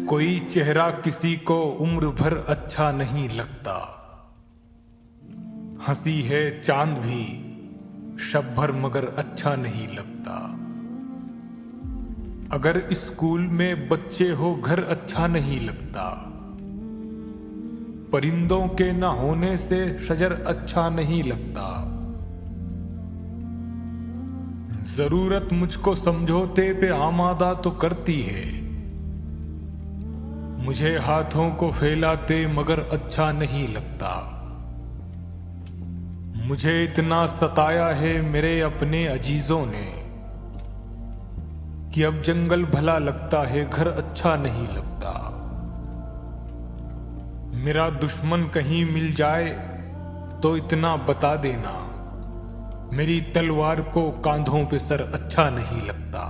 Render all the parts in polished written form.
कोई चेहरा किसी को उम्र भर अच्छा नहीं लगता। हंसी है चांद भी शब भर मगर अच्छा नहीं लगता। अगर स्कूल में बच्चे हो घर अच्छा नहीं लगता। परिंदों के न होने से शजर अच्छा नहीं लगता। जरूरत मुझको समझौते पे आमादा तो करती है। मुझे हाथों को फैलाते मगर अच्छा नहीं लगता। मुझे इतना सताया है मेरे अपने अजीजों ने कि अब जंगल भला लगता है घर अच्छा नहीं लगता। मेरा दुश्मन कहीं मिल जाए तो इतना बता देना, मेरी तलवार को कांधों पे सर अच्छा नहीं लगता।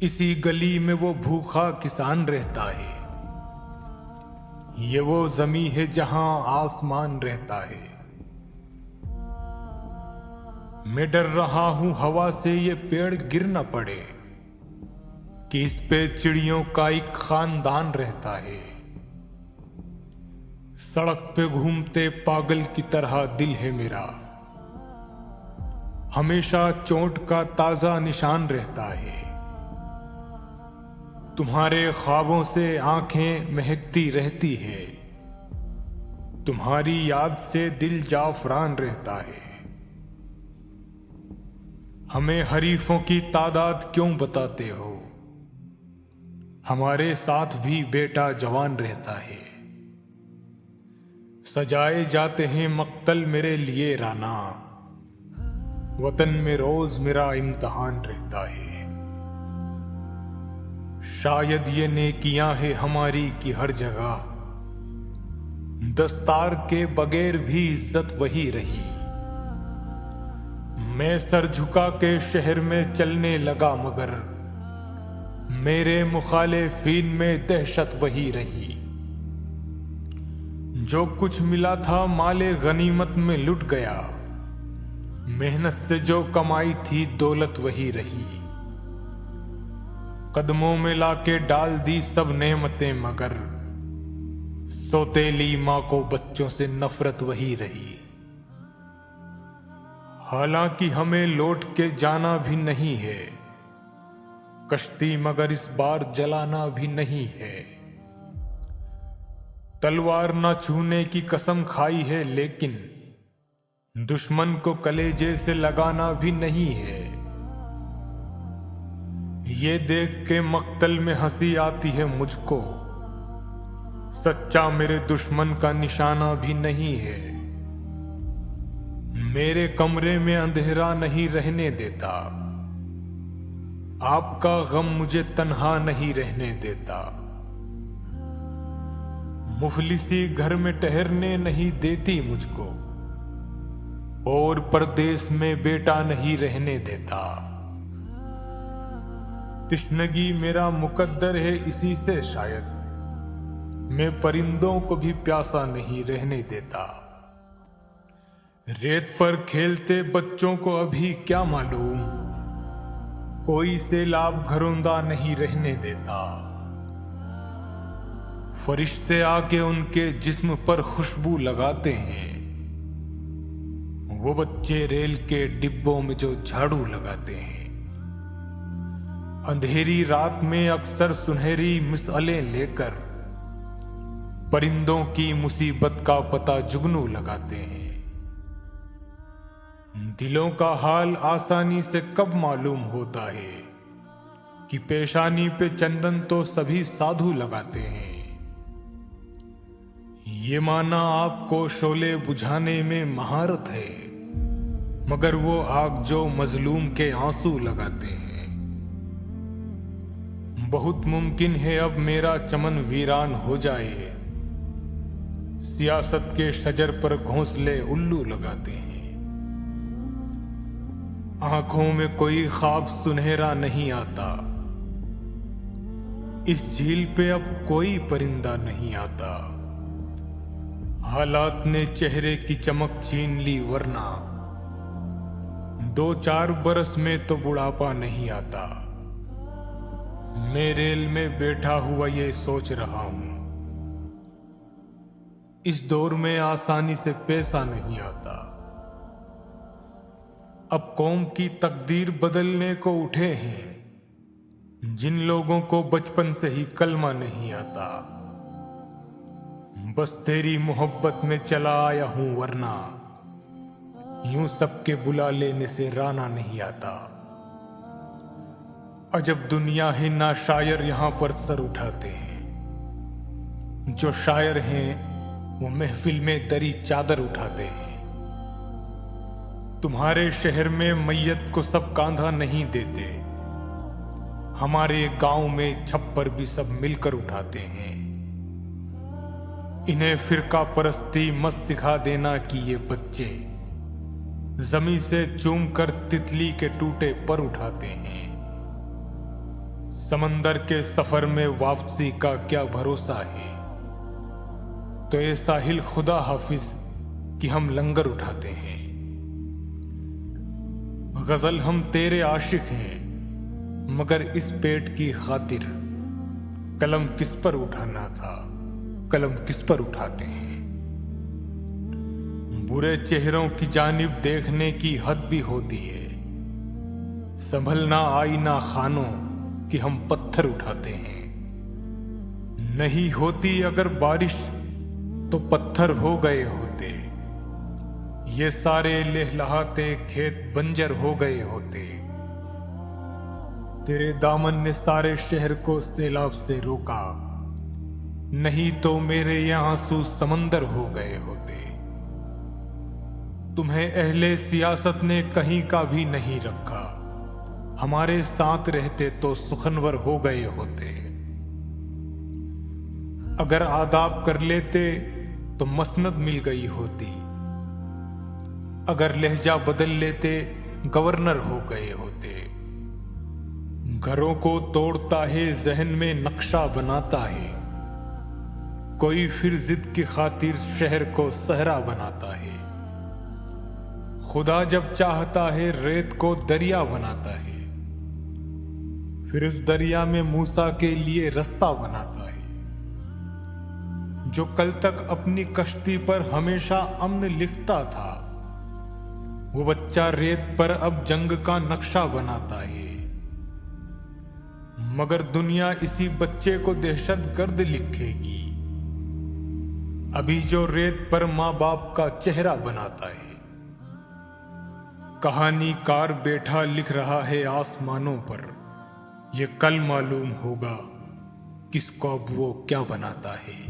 इसी गली में वो भूखा किसान रहता है। ये वो जमी है जहां आसमान रहता है। मैं डर रहा हूं हवा से ये पेड़ गिर न पड़े कि इस पे चिड़ियों का एक खानदान रहता है। सड़क पे घूमते पागल की तरह दिल है मेरा, हमेशा चोट का ताजा निशान रहता है। तुम्हारे ख्वाबों से आंखें महकती रहती है, तुम्हारी याद से दिल जाफरान रहता है। हमें हरीफों की तादाद क्यों बताते हो, हमारे साथ भी बेटा जवान रहता है। सजाए जाते हैं मक्तल मेरे लिए राना, वतन में रोज मेरा इम्तिहान रहता है। शायद ये नेकियां है हमारी की हर जगह, दस्तार के बगैर भी इज्जत वही रही। मैं सर झुका के शहर में चलने लगा मगर मेरे मुखालिफिन में दहशत वही रही। जो कुछ मिला था माले गनीमत में लुट गया, मेहनत से जो कमाई थी दौलत वही रही। कदमों में लाके डाल दी सब नेमतें मगर सौतेली मां को बच्चों से नफरत वही रही। हालांकि हमें लौट के जाना भी नहीं है कश्ती, मगर इस बार जलाना भी नहीं है। तलवार न छूने की कसम खाई है लेकिन दुश्मन को कलेजे से लगाना भी नहीं है। ये देख के मक्तल में हंसी आती है मुझको, सच्चा मेरे दुश्मन का निशाना भी नहीं है। मेरे कमरे में अंधेरा नहीं रहने देता, आपका गम मुझे तन्हा नहीं रहने देता। मुफलिसी घर में ठहरने नहीं देती मुझको, और परदेश में बेटा नहीं रहने देता। तिश्नगी मेरा मुकद्दर है इसी से शायद मैं परिंदों को भी प्यासा नहीं रहने देता। रेत पर खेलते बच्चों को अभी क्या मालूम, कोई सैलाब घरौंदा नहीं रहने देता। फरिश्ते आके उनके जिस्म पर खुशबू लगाते हैं, वो बच्चे रेल के डिब्बों में जो झाड़ू लगाते हैं। अंधेरी रात में अक्सर सुनहरी मिसालें लेकर परिंदों की मुसीबत का पता जुगनू लगाते हैं। दिलों का हाल आसानी से कब मालूम होता है कि पेशानी पे चंदन तो सभी साधु लगाते हैं। ये माना आपको शोले बुझाने में महारत है, मगर वो आग जो मजलूम के आंसू लगाते हैं। बहुत मुमकिन है अब मेरा चमन वीरान हो जाए, सियासत के शजर पर घोंसले उल्लू लगाते हैं। आंखों में कोई ख्वाब सुनहरा नहीं आता, इस झील पे अब कोई परिंदा नहीं आता। हालात ने चेहरे की चमक छीन ली वरना 2-4 बरस में तो बुढ़ापा नहीं आता। मैं रेल में बैठा हुआ ये सोच रहा हूं, इस दौर में आसानी से पैसा नहीं आता। अब कौम की तकदीर बदलने को उठे हैं जिन लोगों को बचपन से ही कलमा नहीं आता। बस तेरी मोहब्बत में चला आया हूं, वरना यूं सबके बुला लेने से राना नहीं आता। अजब दुनिया है ना, शायर यहां पर सर उठाते हैं। जो शायर हैं वो महफिल में दरी चादर उठाते हैं। तुम्हारे शहर में मैयत को सब कांधा नहीं देते, हमारे गांव में छप्पर भी सब मिलकर उठाते हैं। इन्हें फिरका परस्ती मत सिखा देना कि ये बच्चे जमीन से चूम कर तितली के टूटे पर उठाते हैं। समंदर के सफर में वापसी का क्या भरोसा है, तो ये साहिल खुदा हाफिज कि हम लंगर उठाते हैं। गजल हम तेरे आशिक हैं, मगर इस पेट की खातिर कलम किस पर उठाना था, कलम किस पर उठाते हैं। बुरे चेहरों की जानिब देखने की हद भी होती है, संभलना आईना खानों कि हम पत्थर उठाते हैं। नहीं होती अगर बारिश तो पत्थर हो गए होते, ये सारे लहलहाते खेत बंजर हो गए होते। तेरे दामन ने सारे शहर को सैलाब से रोका, नहीं तो मेरे यहाँ आंसू समंदर हो गए होते। तुम्हें अहले सियासत ने कहीं का भी नहीं रखा, हमारे साथ रहते तो सुखनवर हो गए होते। अगर आदाब कर लेते तो मसनद मिल गई होती, अगर लहजा बदल लेते गवर्नर हो गए होते। घरों को तोड़ता है, जहन में नक्शा बनाता है, कोई फिर जिद की खातिर शहर को सहरा बनाता है। खुदा जब चाहता है रेत को दरिया बनाता है, फिर उस दरिया में मूसा के लिए रास्ता बनाता है। जो कल तक अपनी कश्ती पर हमेशा अमन लिखता था, वो बच्चा रेत पर अब जंग का नक्शा बनाता है। मगर दुनिया इसी बच्चे को दहशतगर्द लिखेगी, अभी जो रेत पर माँ बाप का चेहरा बनाता है। कहानीकार बैठा लिख रहा है आसमानों पर, ये कल मालूम होगा किसको अब वो क्या बनाता है।